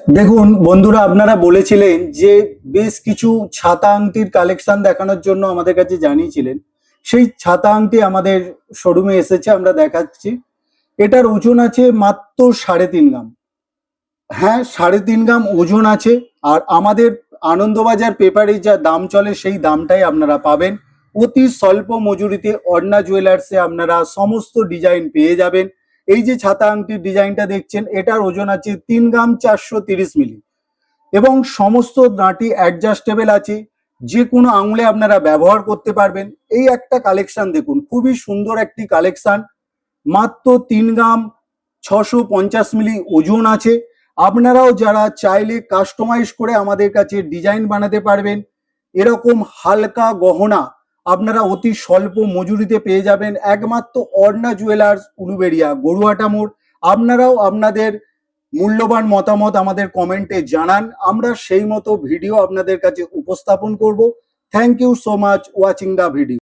দেখুন বন্ধুরা, আপনারা বলেছিলেন যে বেশ কিছু ছাতা আংটির কালেকশন দেখানোর জন্য আমাদের কাছে জানিয়েছিলেন। সেই ছাতা আংটি আমাদের শোরুমে এসেছে, আমরা দেখাচ্ছি। এটার ওজন আছে মাত্র 3.5 গ্রাম। হ্যাঁ, 3.5 গ্রাম ওজন আছে। আর আমাদের আনন্দবাজার পেপারে যা দাম চলে সেই দামটাই আপনারা পাবেন। অতি স্বল্প মজুরিতে অর্ণা জুয়েলার্সে আপনারা সমস্ত ডিজাইন পেয়ে যাবেন। এই যে ছাতা আংটির ডিজাইনটা দেখছেন, এটার ওজন আছে 3 গ্রাম 430 মিলি এবং সমস্ত নাটি অ্যাডজাস্টেবল আছে। যে কোনো আঙুলে আপনারা ব্যবহার করতে পারবেন। এই একটা কালেকশন দেখুন, খুবই সুন্দর একটি কালেকশন। মাত্র 3 গ্রাম 650 মিলি ওজন আছে। আপনারাও যারা চাইলে কাস্টমাইজ করে আমাদের কাছে ডিজাইন বানাতে পারবেন। এরকম হালকা গহনা আপনারা অতি স্বল্প মজুরিতে পেয়ে যাবেন একমাত্র অর্ণা জুয়েলার্স, উলুবেড়িয়া, গরুয়াটা মোড়। আপনারাও আপনাদের মূল্যবান মতামত আমাদের কমেন্টে জানান, আমরা সেই মতো ভিডিও আপনাদের কাছে উপস্থাপন করব। Thank you so much watching the video.